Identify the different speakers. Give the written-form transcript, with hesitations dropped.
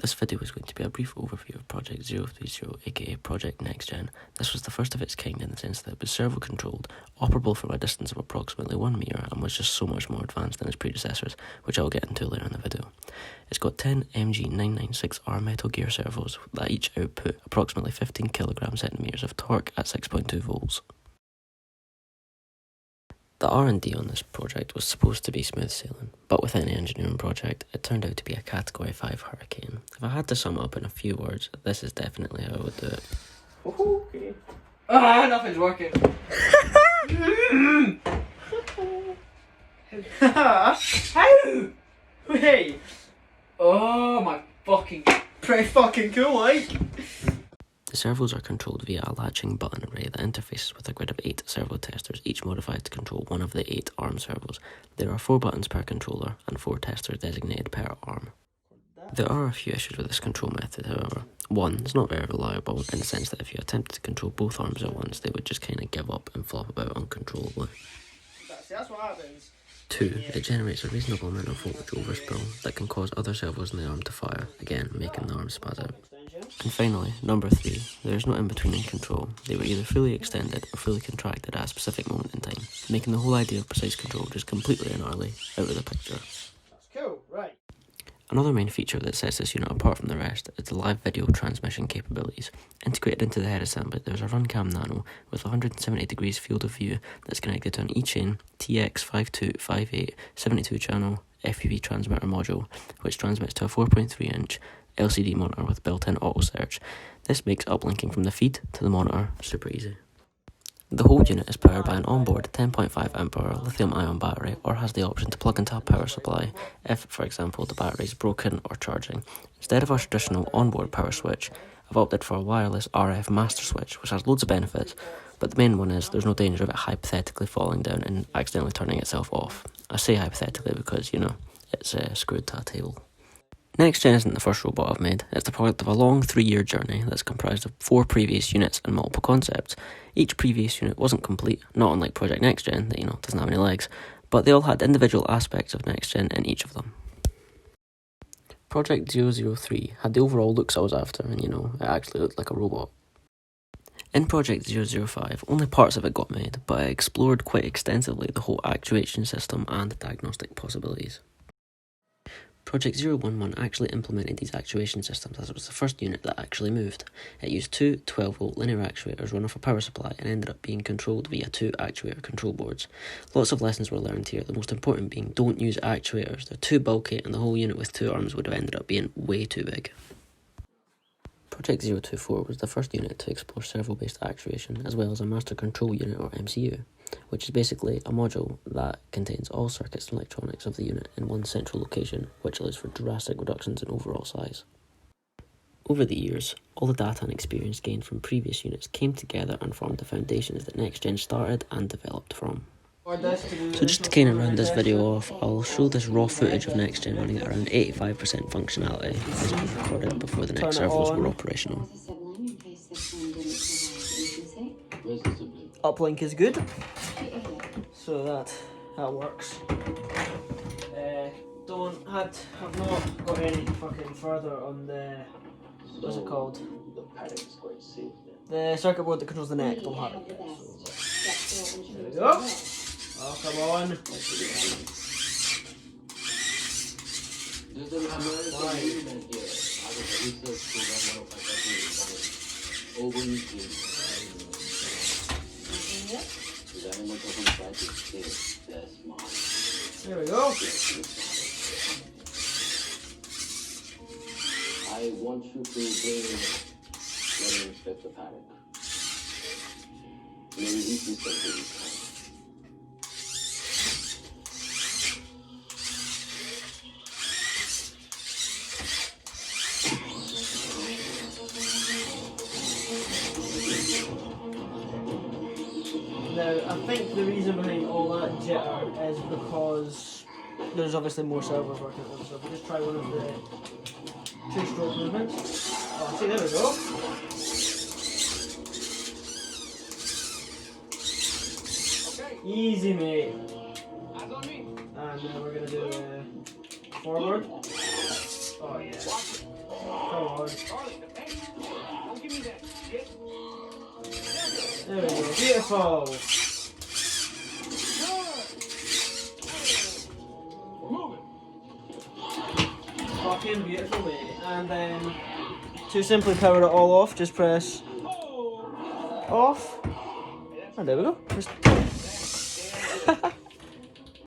Speaker 1: This video is going to be a brief overview of Project 030, aka Project NextGen. This was the first of its kind in the sense that it was servo controlled, operable from a distance of approximately 1 metre, and was just so much more advanced than its predecessors, which I'll get into later in the video. It's got 10 MG996R Metal Gear servos that each output approximately 15 kg/cm of torque at 6.2 volts. The R&D on this project was supposed to be smooth sailing, but with any engineering project, it turned out to be a Category 5 hurricane. If I had to sum it up in a few words, this is definitely how I would do it.
Speaker 2: Okay. Nothing's working. How? Hey! Oh my fucking... Pretty fucking cool, like.
Speaker 1: The servos are controlled via a latching button array that interfaces with a grid of 8 servo testers, each modified to control one of the 8 ARM servos. There are 4 buttons per controller and 4 testers designated per ARM. There are a few issues with this control method, however. 1, it's not very reliable in the sense that if you attempted to control both arms at once, they would just kind of give up and flop about uncontrollably.
Speaker 2: That's what happens.
Speaker 1: 2, it generates a reasonable amount of voltage overspill that can cause other servos in the arm to fire, again making the arm spaz out. And finally, number 3, there is no in-between in control. They were either fully extended or fully contracted at a specific moment in time, making the whole idea of precise control just completely and utterly out of the picture.
Speaker 2: That's cool, right.
Speaker 1: Another main feature that sets this unit apart from the rest is the live video transmission capabilities. Integrated into the head assembly, there's a Runcam Nano with 170 degrees field of view that's connected to an eChain TX5258 72 channel FPV transmitter module, which transmits to a 4.3 inch LCD monitor with built-in auto search. This makes uplinking from the feed to the monitor super easy. The whole unit is powered by an onboard 10.5 Ah lithium-ion battery, or has the option to plug into a power supply if, for example, the battery is broken or charging. Instead of our traditional onboard power switch, I've opted for a wireless RF master switch, which has loads of benefits, but the main one is there's no danger of it hypothetically falling down and accidentally turning itself off. I say hypothetically because, you know, it's screwed to a table. NextGen isn't the first robot I've made. It's the product of a long 3-year journey that's comprised of 4 previous units and multiple concepts. Each previous unit wasn't complete, not unlike Project NextGen that, doesn't have any legs, but they all had individual aspects of NextGen in each of them. Project 003 had the overall looks I was after, and it actually looked like a robot. In Project 005, only parts of it got made, but I explored quite extensively the whole actuation system and diagnostic possibilities. Project 011 actually implemented these actuation systems as it was the first unit that actually moved. It used 2 12-volt linear actuators run off a power supply and ended up being controlled via 2 actuator control boards. Lots of lessons were learned here, the most important being don't use actuators. They're too bulky and the whole unit with 2 arms would have ended up being way too big. Project 024 was the first unit to explore servo-based actuation as well as a master control unit or MCU, which is basically a module that contains all circuits and electronics of the unit in one central location, which allows for drastic reductions in overall size. Over the years, all the data and experience gained from previous units came together and formed the foundations that NextGen started and developed from. So just to kind of round this video off, I'll show this raw footage of NextGen running at around 85% functionality as it was recorded before the next servos were operational.
Speaker 2: Uplink is good. So that works. Have not got any fucking further on the, what's it called? The circuit board that controls the neck, don't have it yet. So. There we go. Oh, come on. There we go.
Speaker 3: I want you to let me inspect the paddock. Maybe eat this something.
Speaker 2: Now, I think the reason behind all that jitter is because there's obviously more servos working on it, so if we just try one of the 2-stroke movements. Oh, see, there we go. Easy, mate. And now we're going to do forward. Oh, yeah. hard. There we go. Beautiful. Fucking beautiful, mate. And then to simply power it all off, just press off. And there we go. Just